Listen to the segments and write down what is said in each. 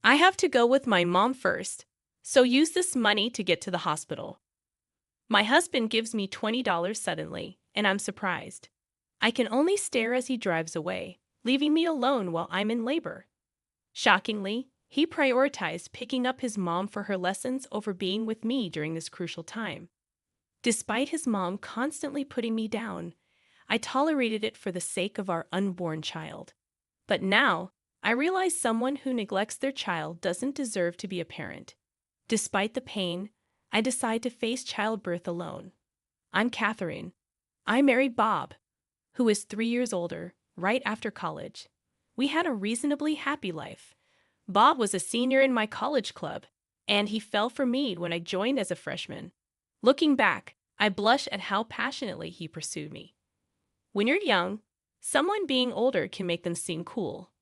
I have to go with my mom first, so use this money to get to the hospital. My husband gives me $20 suddenly, and I'm surprised. I can only stare as he drives away, leaving me alone while I'm in labor. Shockingly, he prioritized picking up his mom for her lessons over being with me during this crucial time. Despite his mom constantly putting me down, I tolerated it for the sake of our unborn child. But now, I realize someone who neglects their child doesn't deserve to be a parent. Despite the pain, I decide to face childbirth alone. I'm Catherine. I married Bob, who is 3 years older, right after college. We had a reasonably happy life. Bob was a senior in my college club, and he fell for me when I joined as a freshman. Looking back, I blush at how passionately he pursued me. When you're young, someone being older can make them seem cool.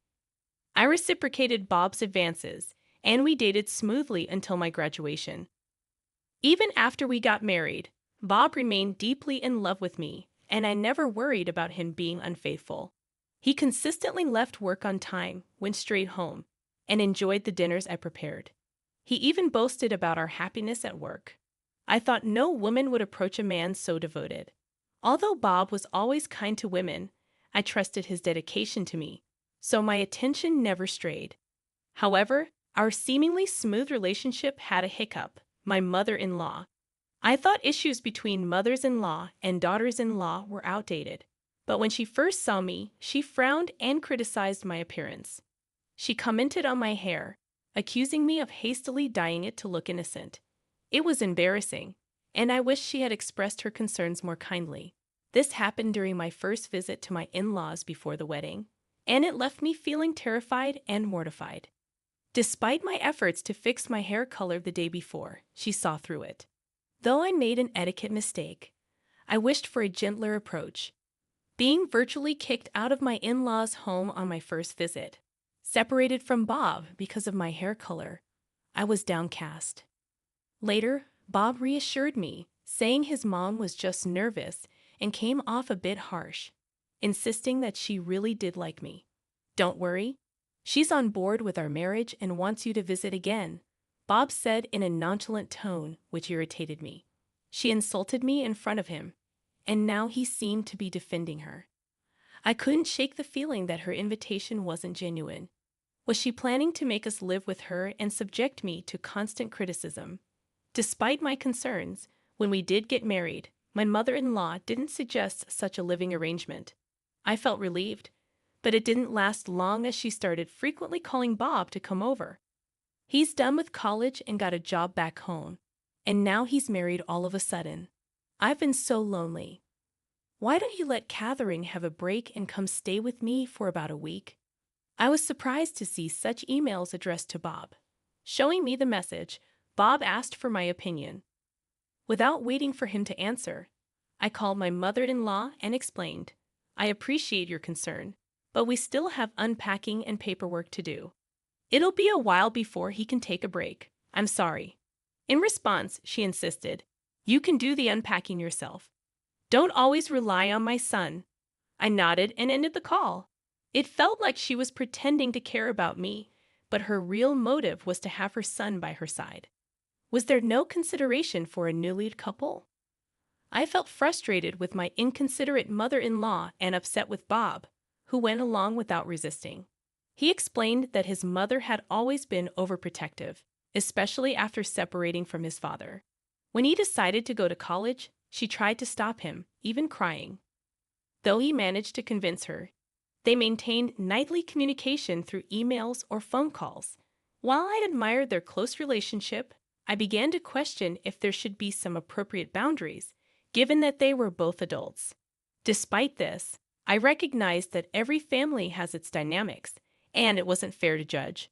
I reciprocated Bob's advances, and we dated smoothly until my graduation. Even after we got married, Bob remained deeply in love with me, and I never worried about him being unfaithful. He consistently left work on time, went straight home, and enjoyed the dinners I prepared. He even boasted about our happiness at work. I thought no woman would approach a man so devoted. Although Bob was always kind to women, I trusted his dedication to me, so my attention never strayed. However, our seemingly smooth relationship had a hiccup: my mother-in-law. I thought issues between mothers-in-law and daughters-in-law were outdated, but when she first saw me, she frowned and criticized my appearance. She commented on my hair, accusing me of hastily dyeing it to look innocent. It was embarrassing, and I wished she had expressed her concerns more kindly. This happened during my first visit to my in-laws before the wedding, and it left me feeling terrified and mortified. Despite my efforts to fix my hair color the day before, she saw through it. Though I made an etiquette mistake, I wished for a gentler approach. Being virtually kicked out of my in-laws' home on my first visit, separated from Bob because of my hair color, I was downcast. Later, Bob reassured me, saying his mom was just nervous and came off a bit harsh, insisting that she really did like me. "Don't worry. She's on board with our marriage and wants you to visit again," Bob said in a nonchalant tone, which irritated me. She insulted me in front of him, and now he seemed to be defending her. I couldn't shake the feeling that her invitation wasn't genuine. Was she planning to make us live with her and subject me to constant criticism? Despite my concerns, when we did get married, my mother-in-law didn't suggest such a living arrangement. I felt relieved, but it didn't last long as she started frequently calling Bob to come over. He's done with college and got a job back home, and now he's married all of a sudden. I've been so lonely. Why don't you let Catherine have a break and come stay with me for about a week? I was surprised to see such emails addressed to Bob. Showing me the message, Bob asked for my opinion. Without waiting for him to answer, I called my mother-in-law and explained, "I appreciate your concern, but we still have unpacking and paperwork to do. It'll be a while before he can take a break. I'm sorry." In response, she insisted, "You can do the unpacking yourself. Don't always rely on my son." I nodded and ended the call. It felt like she was pretending to care about me, but her real motive was to have her son by her side. Was there no consideration for a newly couple? I felt frustrated with my inconsiderate mother-in-law and upset with Bob, who went along without resisting. He explained that his mother had always been overprotective, especially after separating from his father. When he decided to go to college, she tried to stop him, even crying. Though he managed to convince her, they maintained nightly communication through emails or phone calls. While I admired their close relationship, I began to question if there should be some appropriate boundaries, given that they were both adults. Despite this, I recognized that every family has its dynamics, and it wasn't fair to judge.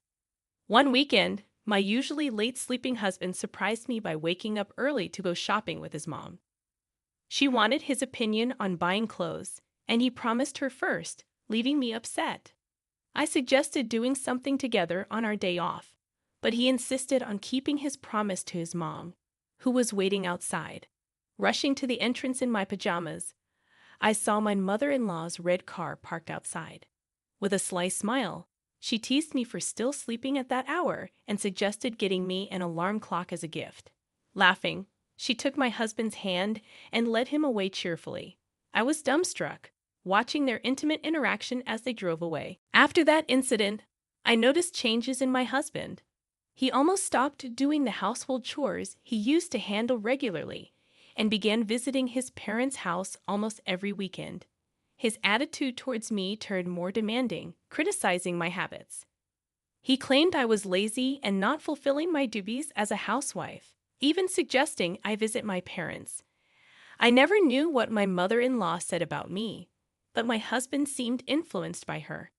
One weekend, my usually late-sleeping husband surprised me by waking up early to go shopping with his mom. She wanted his opinion on buying clothes, and he promised her first, leaving me upset. I suggested doing something together on our day off, but he insisted on keeping his promise to his mom, who was waiting outside. Rushing to the entrance in my pajamas, I saw my mother-in-law's red car parked outside. With a sly smile, She teased me for still sleeping at that hour and suggested getting me an alarm clock as a gift. Laughing, she took my husband's hand and led him away cheerfully. I was dumbstruck, watching their intimate interaction as they drove away. After that incident, I noticed changes in my husband. He almost stopped doing the household chores he used to handle regularly and began visiting his parents' house almost every weekend. His attitude towards me turned more demanding, criticizing my habits. He claimed I was lazy and not fulfilling my duties as a housewife, even suggesting I visit my parents. I never knew what my mother-in-law said about me, but my husband seemed influenced by her.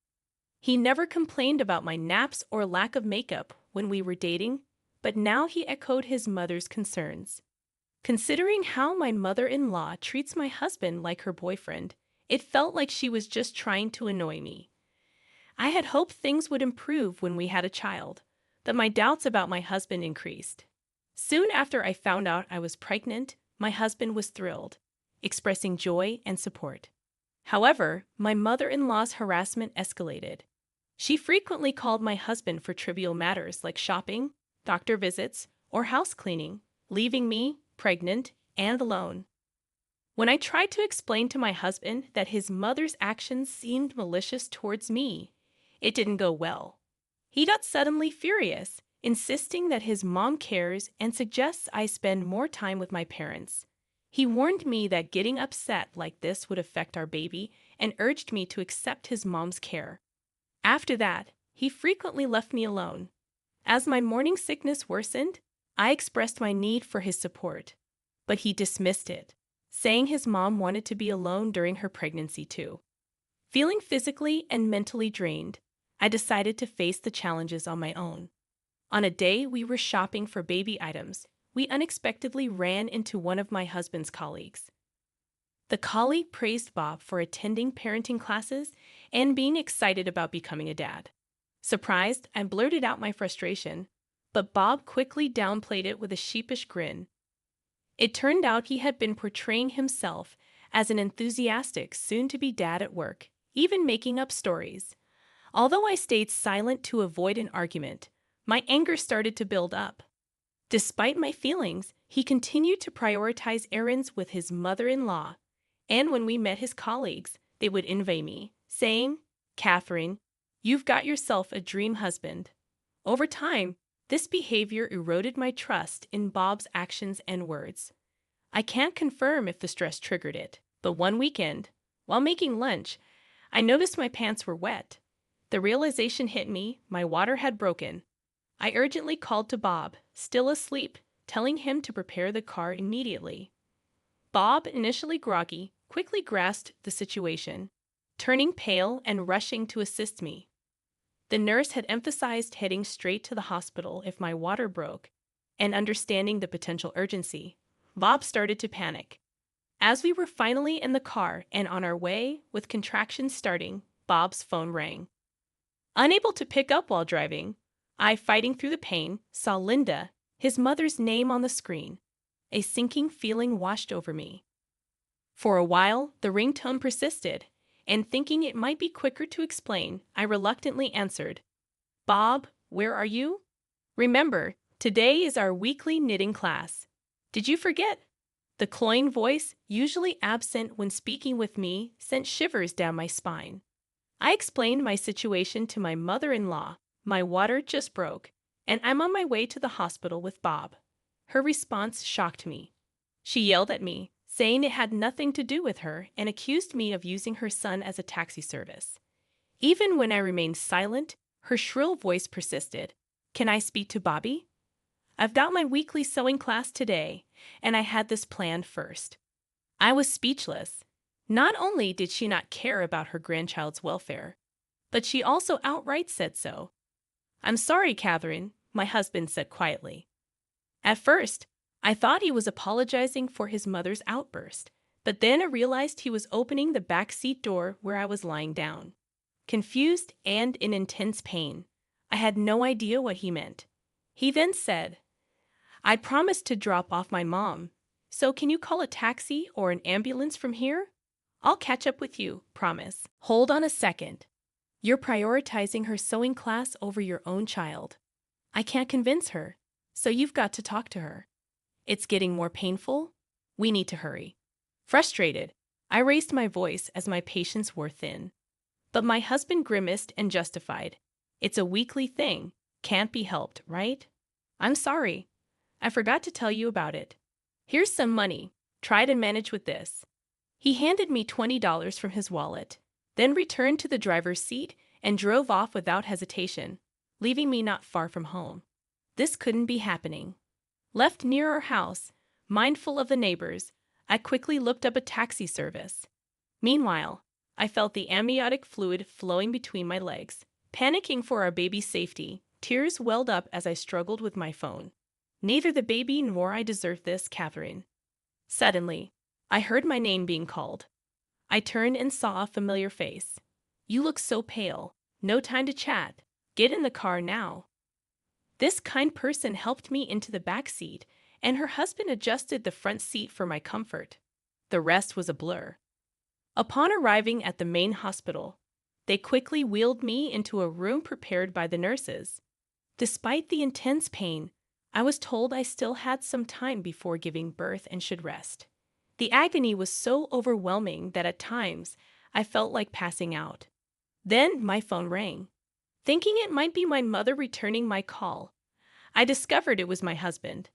He never complained about my naps or lack of makeup when we were dating, but now he echoed his mother's concerns. Considering how my mother-in-law treats my husband like her boyfriend, it felt like she was just trying to annoy me. I had hoped things would improve when we had a child, but my doubts about my husband increased. Soon after I found out I was pregnant, my husband was thrilled, expressing joy and support. However, my mother-in-law's harassment escalated. She frequently called my husband for trivial matters like shopping, doctor visits, or house cleaning, leaving me pregnant and alone. When I tried to explain to my husband that his mother's actions seemed malicious towards me, it didn't go well. He got suddenly furious, insisting that his mom cares and suggests I spend more time with my parents. He warned me that getting upset like this would affect our baby and urged me to accept his mom's care. After that, he frequently left me alone. As my morning sickness worsened, I expressed my need for his support, but he dismissed it, saying his mom wanted to be alone during her pregnancy too. Feeling physically and mentally drained, I decided to face the challenges on my own. On a day we were shopping for baby items, we unexpectedly ran into one of my husband's colleagues. The colleague praised Bob for attending parenting classes and being excited about becoming a dad. Surprised, I blurted out my frustration, but Bob quickly downplayed it with a sheepish grin. It turned out he had been portraying himself as an enthusiastic, soon-to-be dad at work, even making up stories. Although I stayed silent to avoid an argument, my anger started to build up. Despite my feelings, he continued to prioritize errands with his mother-in-law, and when we met his colleagues, they would envy me, saying, "Catherine, you've got yourself a dream husband." Over time, this behavior eroded my trust in Bob's actions and words. I can't confirm if the stress triggered it, but one weekend, while making lunch, I noticed my pants were wet. The realization hit me, my water had broken. I urgently called to Bob, still asleep, telling him to prepare the car immediately. Bob, initially groggy, quickly grasped the situation, turning pale and rushing to assist me. The nurse had emphasized heading straight to the hospital if my water broke, and understanding the potential urgency, Bob started to panic. As we were finally in the car and on our way, with contractions starting, Bob's phone rang. Unable to pick up while driving, I, fighting through the pain, saw Linda, his mother's name on the screen. A sinking feeling washed over me. For a while, the ringtone persisted, and thinking it might be quicker to explain, I reluctantly answered, "Bob, where are you? Remember, today is our weekly knitting class. Did you forget?" The cloying voice, usually absent when speaking with me, sent shivers down my spine. I explained my situation to my mother-in-law. My water just broke, and I'm on my way to the hospital with Bob. Her response shocked me. She yelled at me, saying it had nothing to do with her, and accused me of using her son as a taxi service. Even when I remained silent, her shrill voice persisted. "Can I speak to Bobby? I've got my weekly sewing class today, and I had this planned first." I was speechless. Not only did she not care about her grandchild's welfare, but she also outright said so. "I'm sorry, Catherine," my husband said quietly. At first, I thought he was apologizing for his mother's outburst, but then I realized he was opening the back seat door where I was lying down. Confused and in intense pain, I had no idea what he meant. He then said, "I promised to drop off my mom, so can you call a taxi or an ambulance from here? I'll catch up with you, promise." "Hold on a second. You're prioritizing her sewing class over your own child. I can't convince her, so you've got to talk to her. It's getting more painful. We need to hurry. Frustrated, I raised my voice as my patience wore thin. But my husband grimaced and justified. It's a weekly thing. Can't be helped, right? I'm sorry. I forgot to tell you about it. Here's some money. Try to manage with this. He handed me $20 from his wallet, then returned to the driver's seat and drove off without hesitation, leaving me not far from home. This couldn't be happening. Left near our house, mindful of the neighbors, I quickly looked up a taxi service. Meanwhile, I felt the amniotic fluid flowing between my legs. Panicking for our baby's safety, tears welled up as I struggled with my phone. Neither the baby nor I deserved this, Catherine. Suddenly, I heard my name being called. I turned and saw a familiar face. You look so pale. No time to chat. Get in the car now. This kind person helped me into the back seat, and her husband adjusted the front seat for my comfort. The rest was a blur. Upon arriving at the main hospital, they quickly wheeled me into a room prepared by the nurses. Despite the intense pain, I was told I still had some time before giving birth and should rest. The agony was so overwhelming that at times I felt like passing out. Then my phone rang. Thinking it might be my mother returning my call, I discovered it was my husband.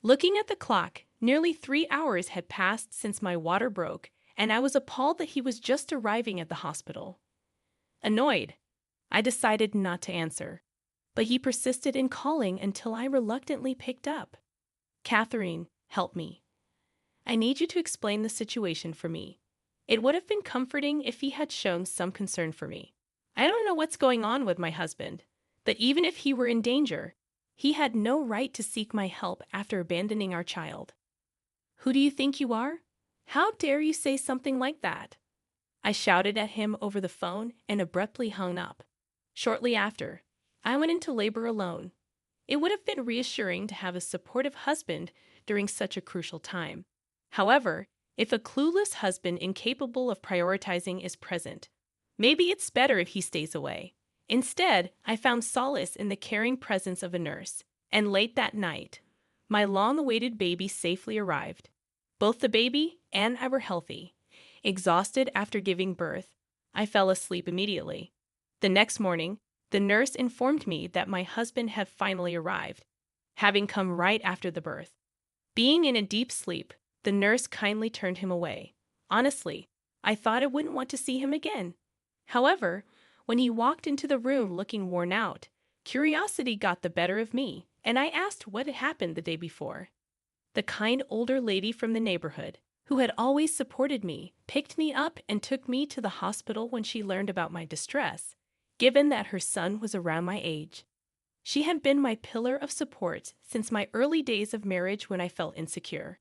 Looking at the clock, nearly 3 hours had passed since my water broke, and I was appalled that he was just arriving at the hospital. Annoyed, I decided not to answer, but he persisted in calling until I reluctantly picked up. Catherine, help me. I need you to explain the situation for me. It would have been comforting if he had shown some concern for me. I don't know what's going on with my husband, but even if he were in danger, he had no right to seek my help after abandoning our child. Who do you think you are? How dare you say something like that? I shouted at him over the phone and abruptly hung up. Shortly after, I went into labor alone. It would have been reassuring to have a supportive husband during such a crucial time. However, if a clueless husband incapable of prioritizing is present, maybe it's better if he stays away. Instead, I found solace in the caring presence of a nurse, and late that night, my long-awaited baby safely arrived. Both the baby and I were healthy. Exhausted after giving birth, I fell asleep immediately. The next morning, the nurse informed me that my husband had finally arrived, having come right after the birth. Being in a deep sleep, the nurse kindly turned him away. Honestly, I thought I wouldn't want to see him again. However, when he walked into the room looking worn out, curiosity got the better of me, and I asked what had happened the day before. The kind older lady from the neighborhood, who had always supported me, picked me up and took me to the hospital when she learned about my distress, given that her son was around my age. She had been my pillar of support since my early days of marriage when I felt insecure.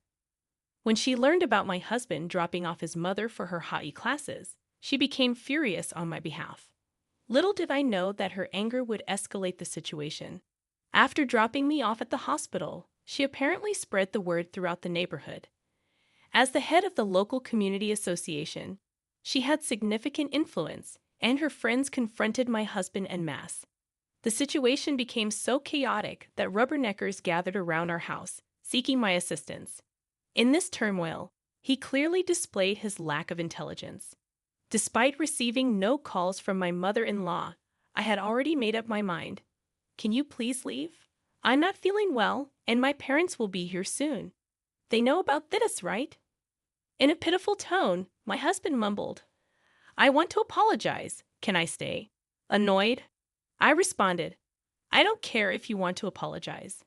When she learned about my husband dropping off his mother for her hot classes, she became furious on my behalf. Little did I know that her anger would escalate the situation. After dropping me off at the hospital, she apparently spread the word throughout the neighborhood. As the head of the local community association, she had significant influence, and her friends confronted my husband en masse. The situation became so chaotic that rubberneckers gathered around our house, seeking my assistance. In this turmoil, he clearly displayed his lack of intelligence. Despite receiving no calls from my mother-in-law, I had already made up my mind. Can you please leave? I'm not feeling well, and my parents will be here soon. They know about this, right? In a pitiful tone, my husband mumbled, I want to apologize. Can I stay? Annoyed, I responded, I don't care if you want to apologize.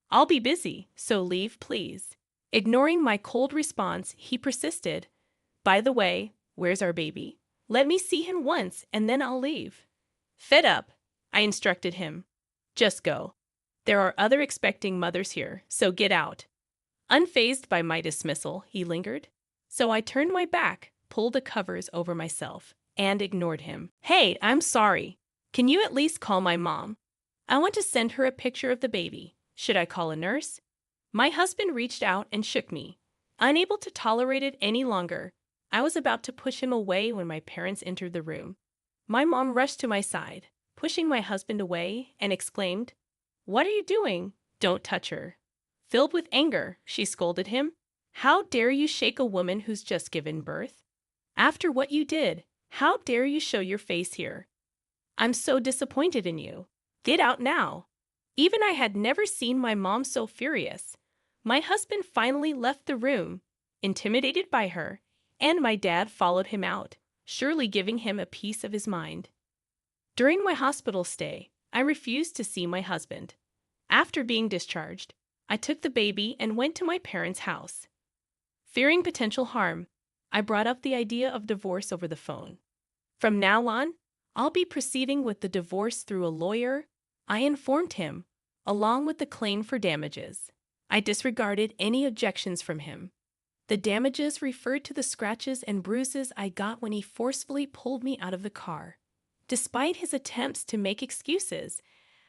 I'll be busy, so leave, please. Ignoring my cold response, he persisted, by the way, where's our baby? Let me see him once, and then I'll leave. Fed up, I instructed him. Just go. There are other expecting mothers here, so get out. Unfazed by my dismissal, he lingered. So I turned my back, pulled the covers over myself, and ignored him. Hey, I'm sorry. Can you at least call my mom? I want to send her a picture of the baby. Should I call a nurse? My husband reached out and shook me. Unable to tolerate it any longer, I was about to push him away when my parents entered the room. My mom rushed to my side, pushing my husband away, and exclaimed, "What are you doing? Don't touch her." Filled with anger, she scolded him. "How dare you shake a woman who's just given birth? After what you did, how dare you show your face here? I'm so disappointed in you. Get out now." Even I had never seen my mom so furious. My husband finally left the room, intimidated by her, and my dad followed him out, surely giving him a piece of his mind. During my hospital stay, I refused to see my husband. After being discharged, I took the baby and went to my parents' house. Fearing potential harm, I brought up the idea of divorce over the phone. From now on, I'll be proceeding with the divorce through a lawyer, I informed him, along with the claim for damages. I disregarded any objections from him. The damages referred to the scratches and bruises I got when he forcefully pulled me out of the car. Despite his attempts to make excuses,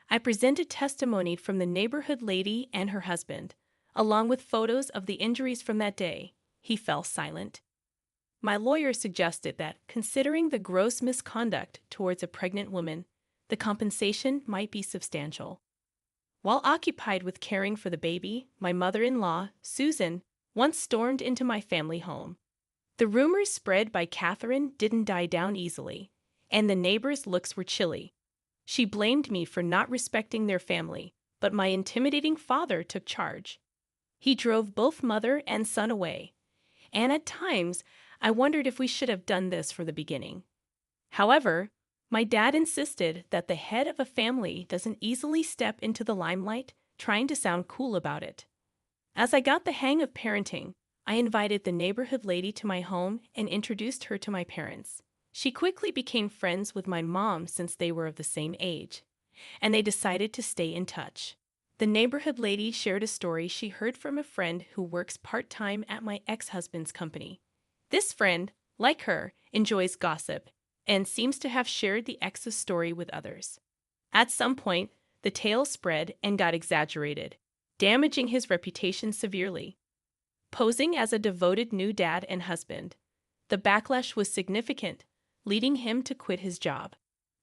I presented testimony from the neighborhood lady and her husband, along with photos of the injuries from that day. He fell silent. My lawyer suggested that, considering the gross misconduct towards a pregnant woman, the compensation might be substantial. While occupied with caring for the baby, my mother-in-law, Susan, once stormed into my family home. The rumors spread by Catherine didn't die down easily, and the neighbors' looks were chilly. She blamed me for not respecting their family, but my intimidating father took charge. He drove both mother and son away, and at times I wondered if we should have done this from the beginning. However, my dad insisted that the head of a family doesn't easily step into the limelight trying to sound cool about it. As I got the hang of parenting, I invited the neighborhood lady to my home and introduced her to my parents. She quickly became friends with my mom since they were of the same age, and they decided to stay in touch. The neighborhood lady shared a story she heard from a friend who works part-time at my ex-husband's company. This friend, like her, enjoys gossip and seems to have shared the ex's story with others. At some point, the tale spread and got exaggerated, damaging his reputation severely. Posing as a devoted new dad and husband, the backlash was significant, leading him to quit his job.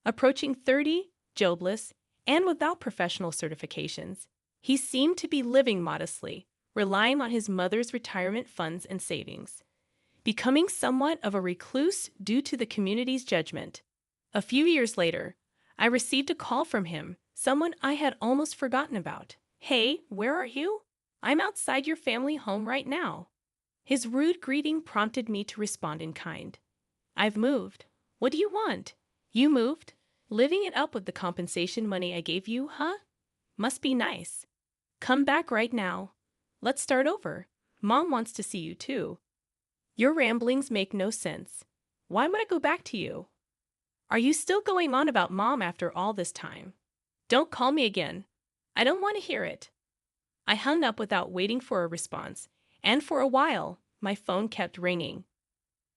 Approaching 30, jobless, and without professional certifications, he seemed to be living modestly, relying on his mother's retirement funds and savings, becoming somewhat of a recluse due to the community's judgment. A few years later, I received a call from him, someone I had almost forgotten about. "Hey, where are you? I'm outside your family home right now." His rude greeting prompted me to respond in kind. "I've moved. What do you want?" "You moved? Living it up with the compensation money I gave you, huh? Must be nice. Come back right now. Let's start over. Mom wants to see you too." "Your ramblings make no sense. Why would I go back to you? Are you still going on about Mom after all this time? Don't call me again. I don't want to hear it." I hung up without waiting for a response, and for a while, my phone kept ringing.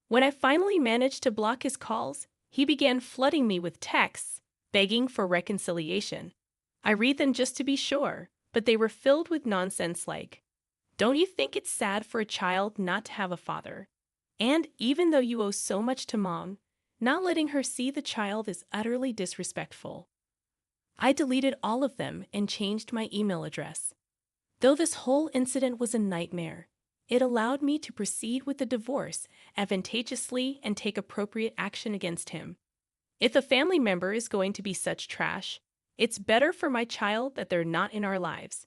When I finally managed to block his calls, he began flooding me with texts, begging for reconciliation. I read them just to be sure, but they were filled with nonsense like, "Don't you think it's sad for a child not to have a father? And even though you owe so much to Mom, not letting her see the child is utterly disrespectful." I deleted all of them and changed my email address. Though this whole incident was a nightmare, it allowed me to proceed with the divorce advantageously and take appropriate action against him. If a family member is going to be such trash, it's better for my child that they're not in our lives.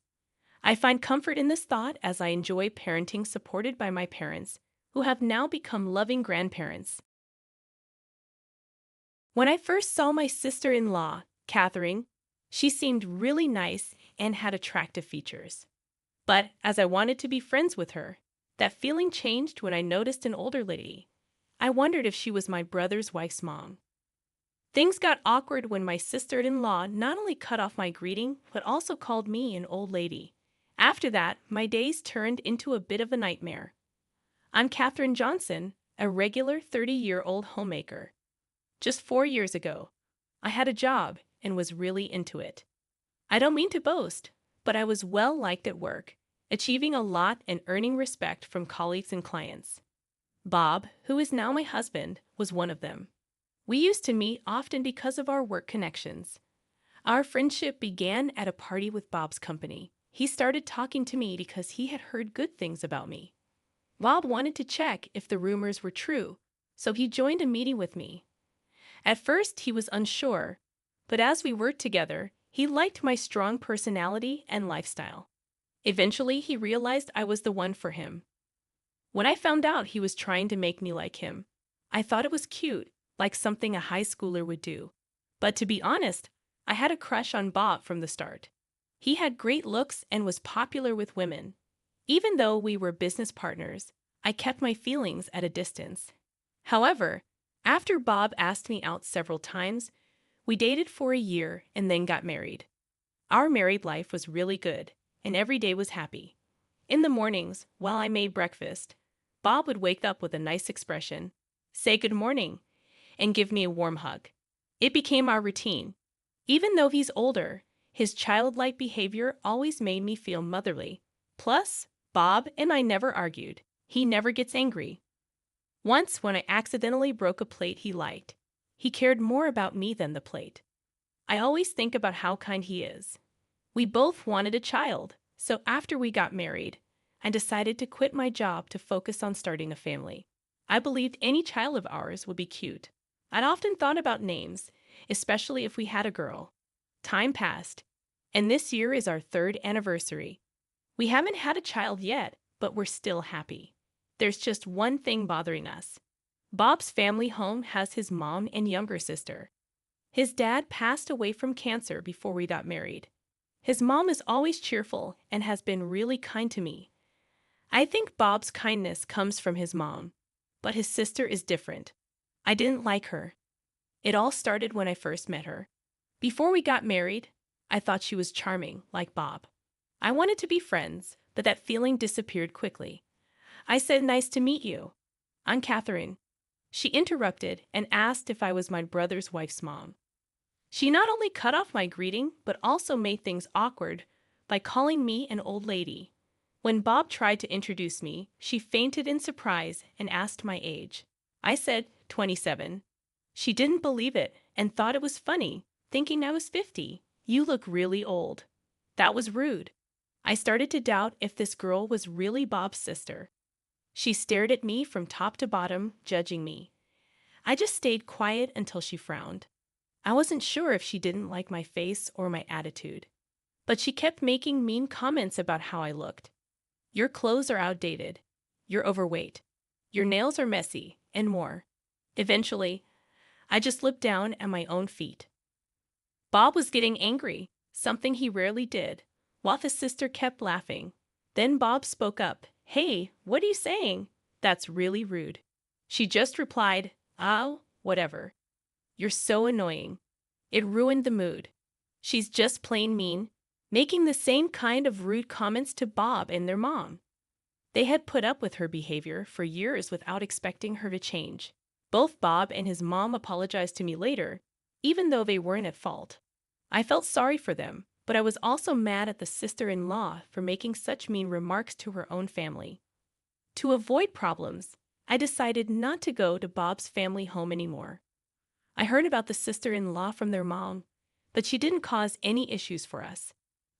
I find comfort in this thought as I enjoy parenting supported by my parents, who have now become loving grandparents. When I first saw my sister-in-law, Catherine, she seemed really nice and had attractive features. But as I wanted to be friends with her, that feeling changed when I noticed an older lady. I wondered if she was my brother's wife's mom. Things got awkward when my sister-in-law not only cut off my greeting, but also called me an old lady. After that, my days turned into a bit of a nightmare. I'm Catherine Johnson, a regular 30-year-old homemaker. Just 4 years ago, I had a job and was really into it. I don't mean to boast, but I was well liked at work, achieving a lot and earning respect from colleagues and clients. Bob, who is now my husband, was one of them. We used to meet often because of our work connections. Our friendship began at a party with Bob's company. He started talking to me because he had heard good things about me. Bob wanted to check if the rumors were true, so he joined a meeting with me. At first, he was unsure, but as we worked together, he liked my strong personality and lifestyle. Eventually, he realized I was the one for him. When I found out he was trying to make me like him, I thought it was cute, like something a high schooler would do. But to be honest, I had a crush on Bob from the start. He had great looks and was popular with women. Even though we were business partners, I kept my feelings at a distance. However, after Bob asked me out several times, we dated for a year and then got married. Our married life was really good, and every day was happy. In the mornings, while I made breakfast, Bob would wake up with a nice expression, say good morning, and give me a warm hug. It became our routine. Even though he's older, his childlike behavior always made me feel motherly. Plus, Bob and I never argued. He never gets angry. Once, when I accidentally broke a plate he liked, he cared more about me than the plate. I always think about how kind he is. We both wanted a child, so after we got married, I decided to quit my job to focus on starting a family. I believed any child of ours would be cute. I'd often thought about names, especially if we had a girl. Time passed, and this year is our 3rd anniversary. We haven't had a child yet, but we're still happy. There's just one thing bothering us. Bob's family home has his mom and younger sister. His dad passed away from cancer before we got married. His mom is always cheerful and has been really kind to me. I think Bob's kindness comes from his mom, but his sister is different. I didn't like her. It all started when I first met her. Before we got married, I thought she was charming, like Bob. I wanted to be friends, but that feeling disappeared quickly. I said, "Nice to meet you. I'm Catherine." She interrupted and asked if I was my brother's wife's mom. She not only cut off my greeting, but also made things awkward by calling me an old lady. When Bob tried to introduce me, she fainted in surprise and asked my age. I said 27. She didn't believe it and thought it was funny, thinking I was 50. "You look really old." That was rude. I started to doubt if this girl was really Bob's sister. She stared at me from top to bottom, judging me. I just stayed quiet until she frowned. I wasn't sure if she didn't like my face or my attitude. But she kept making mean comments about how I looked. "Your clothes are outdated. You're overweight. Your nails are messy," and more. Eventually, I just looked down at my own feet. Bob was getting angry, something he rarely did, while his sister kept laughing. Then Bob spoke up. "Hey, what are you saying? That's really rude." She just replied, "Oh, whatever. You're so annoying." It ruined the mood. She's just plain mean, making the same kind of rude comments to Bob and their mom. They had put up with her behavior for years without expecting her to change. Both Bob and his mom apologized to me later, even though they weren't at fault. I felt sorry for them, but I was also mad at the sister-in-law for making such mean remarks to her own family. To avoid problems, I decided not to go to Bob's family home anymore. I heard about the sister-in-law from their mom, but she didn't cause any issues for us.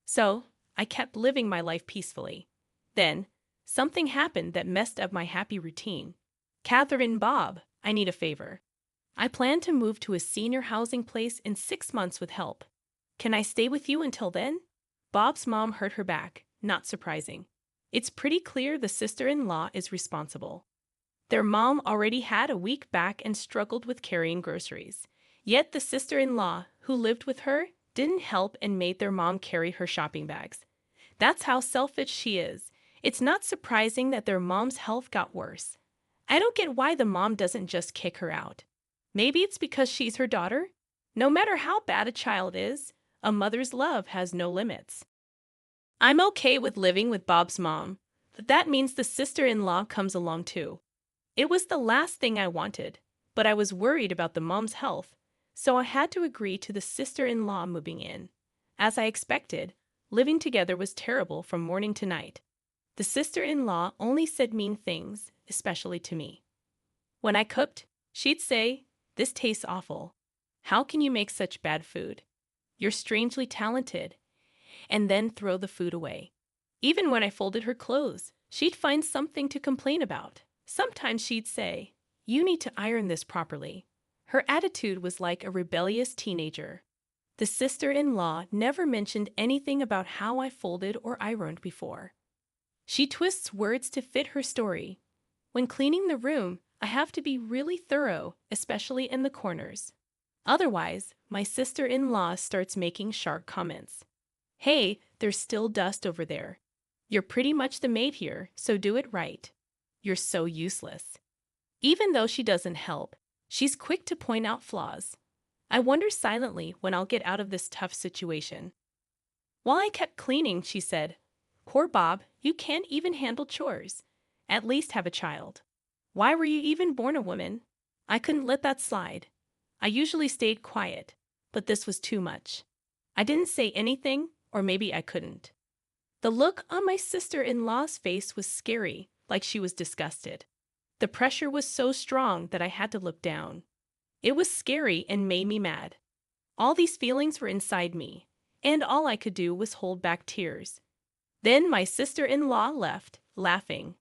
So, I kept living my life peacefully. Then, something happened that messed up my happy routine. "Catherine, Bob, I need a favor. I plan to move to a senior housing place in 6 months with help. Can I stay with you until then?" Bob's mom hurt her back, not surprising. It's pretty clear the sister-in-law is responsible. Their mom already had a weak back and struggled with carrying groceries. Yet the sister-in-law, who lived with her, didn't help and made their mom carry her shopping bags. That's how selfish she is. It's not surprising that their mom's health got worse. I don't get why the mom doesn't just kick her out. Maybe it's because she's her daughter? No matter how bad a child is, a mother's love has no limits. I'm okay with living with Bob's mom, but that means the sister-in-law comes along too. It was the last thing I wanted, but I was worried about the mom's health, so I had to agree to the sister-in-law moving in. As I expected, living together was terrible from morning to night. The sister-in-law only said mean things, especially to me. When I cooked, she'd say, This tastes awful. How can you make such bad food? You're strangely talented. And then throw the food away. Even when I folded her clothes, she'd find something to complain about. Sometimes she'd say, "You need to iron this properly." Her attitude was like a rebellious teenager. The sister-in-law never mentioned anything about how I folded or ironed before. She twists words to fit her story. When cleaning the room, I have to be really thorough, especially in the corners. Otherwise, my sister-in-law starts making sharp comments. "Hey, there's still dust over there. You're pretty much the maid here, so do it right. You're so useless." Even though she doesn't help, she's quick to point out flaws. I wonder silently when I'll get out of this tough situation. While I kept cleaning, she said, "Poor Bob, you can't even handle chores. At least have a child. Why were you even born a woman?" I couldn't let that slide. I usually stayed quiet, but this was too much. I didn't say anything, or maybe I couldn't. The look on my sister-in-law's face was scary, like she was disgusted. The pressure was so strong that I had to look down. It was scary and made me mad. All these feelings were inside me, and all I could do was hold back tears. Then my sister-in-law left, laughing.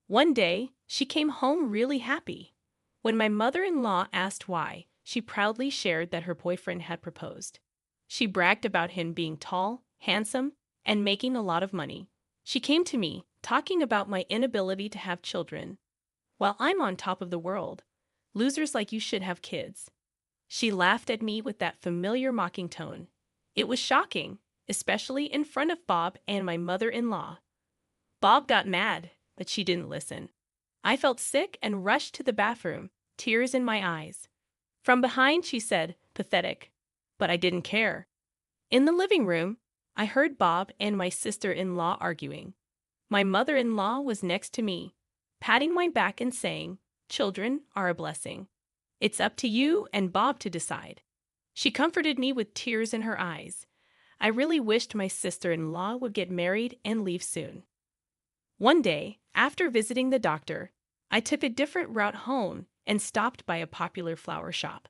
One day, she came home really happy. When my mother-in-law asked why, she proudly shared that her boyfriend had proposed. She bragged about him being tall, handsome, and making a lot of money. She came to me, talking about my inability to have children. While I'm on top of the world, losers like you should have kids. She laughed at me with that familiar mocking tone. It was shocking, especially in front of Bob and my mother-in-law. Bob got mad, but she didn't listen. I felt sick and rushed to the bathroom, tears in my eyes. From behind, she said, "Pathetic." But I didn't care. In the living room, I heard Bob and my sister-in-law arguing. My mother-in-law was next to me, patting my back and saying, "Children are a blessing. It's up to you and Bob to decide." She comforted me with tears in her eyes. I really wished my sister-in-law would get married and leave soon. One day, after visiting the doctor, I took a different route home and stopped by a popular flower shop.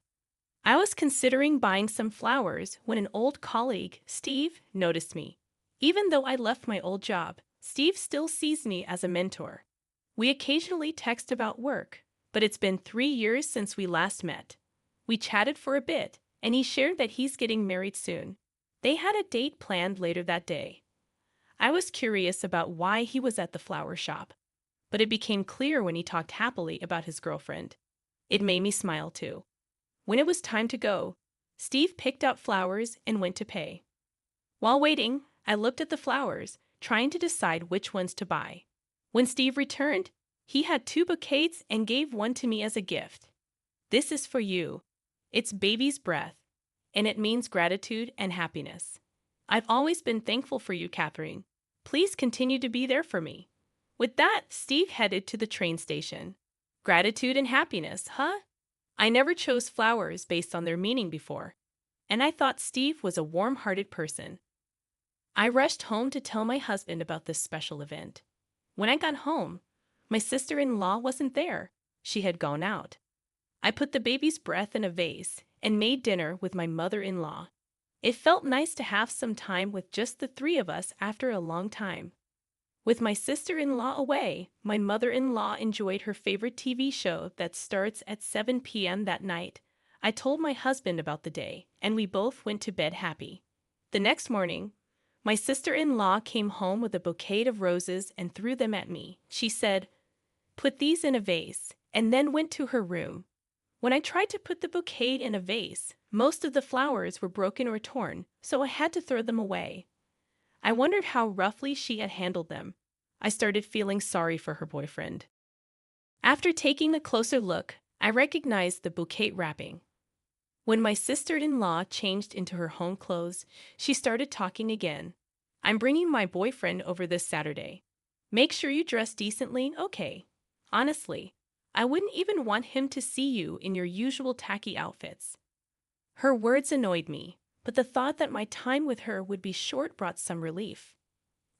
I was considering buying some flowers when an old colleague, Steve, noticed me. Even though I left my old job, Steve still sees me as a mentor. We occasionally text about work, but it's been 3 years since we last met. We chatted for a bit, and he shared that he's getting married soon. They had a date planned later that day. I was curious about why he was at the flower shop, but it became clear when he talked happily about his girlfriend. It made me smile too. When it was time to go, Steve picked out flowers and went to pay. While waiting, I looked at the flowers, trying to decide which ones to buy. When Steve returned, he had 2 bouquets and gave one to me as a gift. "This is for you. It's baby's breath, and it means gratitude and happiness. I've always been thankful for you, Catherine. Please continue to be there for me." With that, Steve headed to the train station. Gratitude and happiness, huh? I never chose flowers based on their meaning before, and I thought Steve was a warm-hearted person. I rushed home to tell my husband about this special event. When I got home, my sister-in-law wasn't there. She had gone out. I put the baby's breath in a vase and made dinner with my mother-in-law. It felt nice to have some time with just the 3 of us after a long time. With my sister-in-law away, my mother-in-law enjoyed her favorite TV show that starts at 7 p.m. that night. I told my husband about the day, and we both went to bed happy. The next morning, my sister-in-law came home with a bouquet of roses and threw them at me. She said, "Put these in a vase," and then went to her room. When I tried to put the bouquet in a vase, most of the flowers were broken or torn, so I had to throw them away. I wondered how roughly she had handled them. I started feeling sorry for her boyfriend. After taking a closer look, I recognized the bouquet wrapping. When my sister-in-law changed into her home clothes, she started talking again. "I'm bringing my boyfriend over this Saturday. Make sure you dress decently, okay? Honestly, I wouldn't even want him to see you in your usual tacky outfits." Her words annoyed me, but the thought that my time with her would be short brought some relief.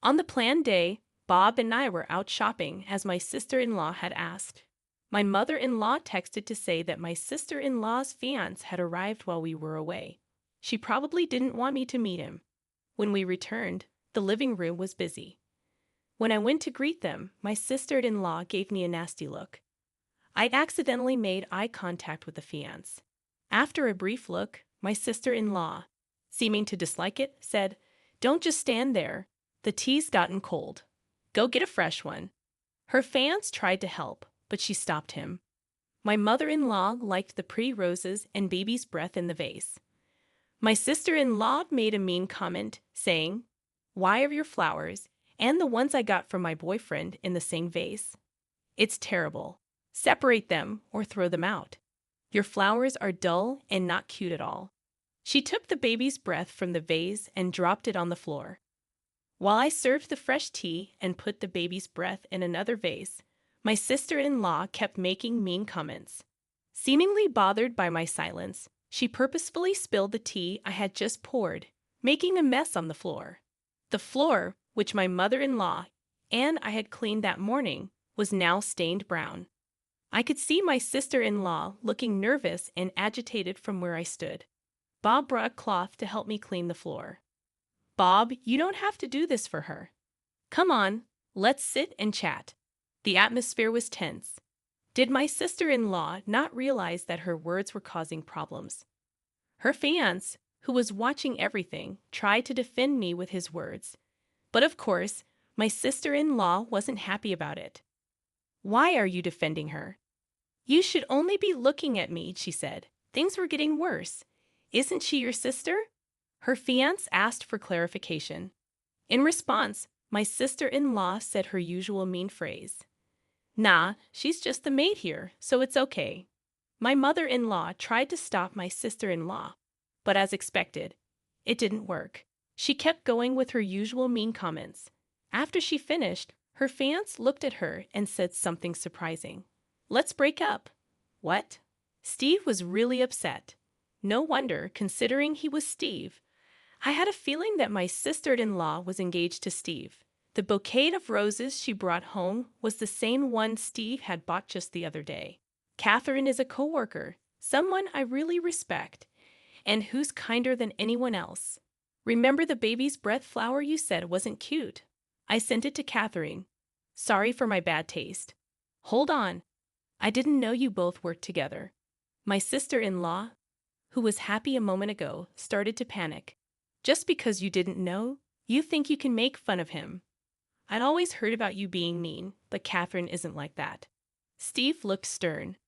On the planned day, Bob and I were out shopping as my sister-in-law had asked. My mother-in-law texted to say that my sister-in-law's fiance had arrived while we were away. She probably didn't want me to meet him. When we returned, the living room was busy. When I went to greet them, my sister-in-law gave me a nasty look. I'd accidentally made eye contact with the fiance. After a brief look, my sister-in-law, seeming to dislike it, said, "Don't just stand there. The tea's gotten cold. Go get a fresh one." Her fiance tried to help, but she stopped him. My mother-in-law liked the pretty roses and baby's breath in the vase. My sister-in-law made a mean comment, saying, "Why are your flowers and the ones I got from my boyfriend in the same vase? It's terrible. Separate them or throw them out. Your flowers are dull and not cute at all." She took the baby's breath from the vase and dropped it on the floor. While I served the fresh tea and put the baby's breath in another vase, my sister-in-law kept making mean comments. Seemingly bothered by my silence, she purposefully spilled the tea I had just poured, making a mess on the floor. The floor, which my mother-in-law and I had cleaned that morning, was now stained brown. I could see my sister-in-law looking nervous and agitated from where I stood. Bob brought a cloth to help me clean the floor. "Bob, you don't have to do this for her. Come on, let's sit and chat." The atmosphere was tense. Did my sister-in-law not realize that her words were causing problems? Her fiance, who was watching everything, tried to defend me with his words. But of course, my sister-in-law wasn't happy about it. "Why are you defending her?" "You should only be looking at me," she said. "Things were getting worse. Isn't she your sister?" Her fiance asked for clarification. In response, my sister-in-law said her usual mean phrase. "Nah, she's just the maid here, so it's okay." My mother-in-law tried to stop my sister-in-law, but as expected, it didn't work. She kept going with her usual mean comments. After she finished, her fiance looked at her and said something surprising. "Let's break up." What? Steve was really upset. No wonder, considering he was Steve. I had a feeling that my sister-in-law was engaged to Steve. The bouquet of roses she brought home was the same one Steve had bought just the other day. Catherine is a coworker, someone I really respect, and who's kinder than anyone else. "Remember the baby's breath flower you said wasn't cute? I sent it to Catherine. Sorry for my bad taste." "Hold on. I didn't know you both worked together." My sister-in-law, who was happy a moment ago, started to panic. "Just because you didn't know, you think you can make fun of him. I'd always heard about you being mean, but Catherine isn't like that." Steve looked stern.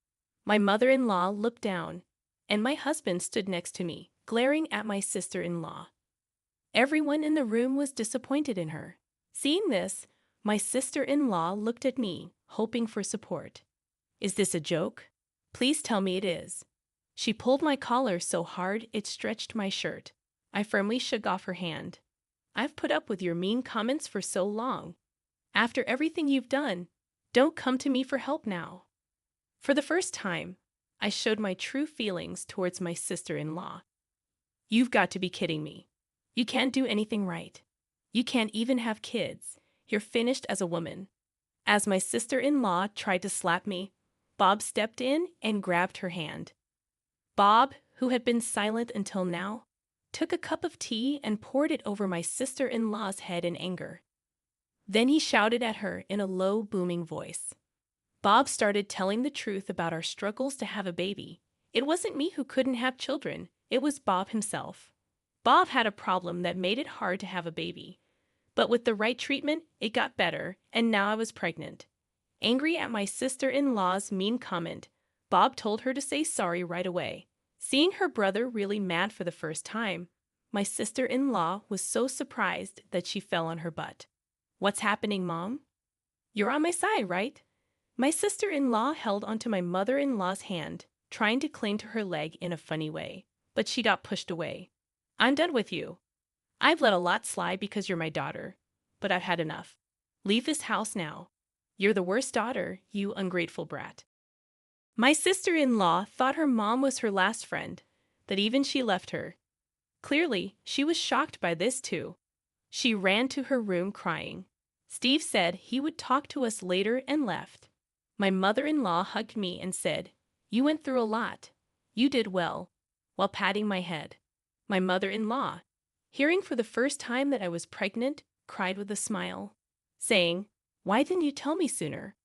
My mother-in-law looked down, and my husband stood next to me, glaring at my sister-in-law. Everyone in the room was disappointed in her. Seeing this, my sister-in-law looked at me, hoping for support. "Is this a joke? Please tell me it is." She pulled my collar so hard it stretched my shirt. I firmly shook off her hand. "I've put up with your mean comments for so long. After everything you've done, don't come to me for help now." For the first time, I showed my true feelings towards my sister-in-law. "You've got to be kidding me. You can't do anything right. You can't even have kids. You're finished as a woman." As my sister-in-law tried to slap me, Bob stepped in and grabbed her hand. Bob, who had been silent until now, took a cup of tea and poured it over my sister-in-law's head in anger. Then he shouted at her in a low, booming voice. Bob started telling the truth about our struggles to have a baby. It wasn't me who couldn't have children, it was Bob himself. Bob had a problem that made it hard to have a baby. But with the right treatment, it got better, and now I was pregnant. Angry at my sister-in-law's mean comment, Bob told her to say sorry right away. Seeing her brother really mad for the first time, my sister-in-law was so surprised that she fell on her butt. "What's happening, Mom? You're on my side, right?" My sister-in-law held onto my mother-in-law's hand, trying to cling to her leg in a funny way, but she got pushed away. "I'm done with you. I've let a lot slide because you're my daughter, but I've had enough. Leave this house now. You're the worst daughter, you ungrateful brat." My sister-in-law thought her mom was her last friend, that even she left her. Clearly, she was shocked by this too. She ran to her room crying. Steve said he would talk to us later and left. My mother-in-law hugged me and said, "You went through a lot. You did well," while patting my head. My mother-in-law, hearing for the first time that I was pregnant, cried with a smile, saying, "Why didn't you tell me sooner?"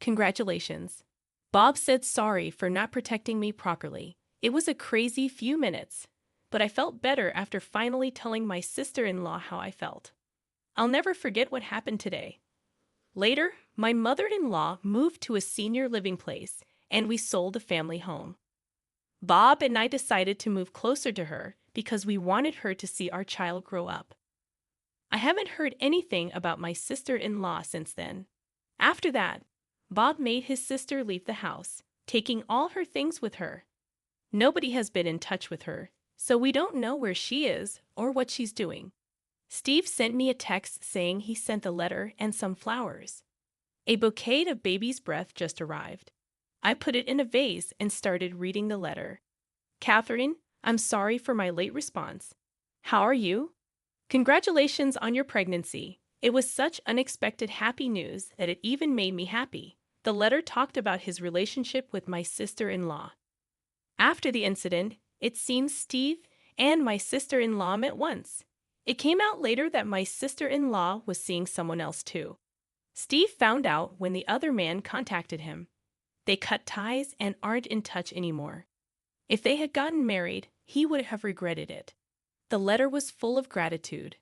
Congratulations. Bob said sorry for not protecting me properly. It was a crazy few minutes, but I felt better after finally telling my sister-in-law how I felt. I'll never forget what happened today. Later, my mother-in-law moved to a senior living place, and we sold a family home. Bob and I decided to move closer to her because we wanted her to see our child grow up. I haven't heard anything about my sister-in-law since then. After that, Bob made his sister leave the house, taking all her things with her. Nobody has been in touch with her, so we don't know where she is or what she's doing. Steve sent me a text saying he sent a letter and some flowers. A bouquet of baby's breath just arrived. I put it in a vase and started reading the letter. "Catherine, I'm sorry for my late response. How are you? Congratulations on your pregnancy. It was such unexpected happy news that it even made me happy." The letter talked about his relationship with my sister-in-law. After the incident, it seems Steve and my sister-in-law met once. It came out later that my sister-in-law was seeing someone else too. Steve found out when the other man contacted him. They cut ties and aren't in touch anymore. If they had gotten married, he would have regretted it. The letter was full of gratitude.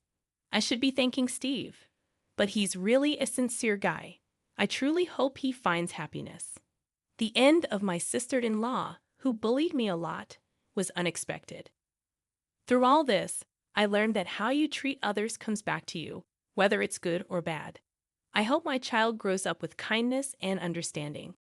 I should be thanking Steve, but he's really a sincere guy. I truly hope he finds happiness. The end of my sister-in-law, who bullied me a lot, was unexpected. Through all this, I learned that how you treat others comes back to you, whether it's good or bad. I hope my child grows up with kindness and understanding.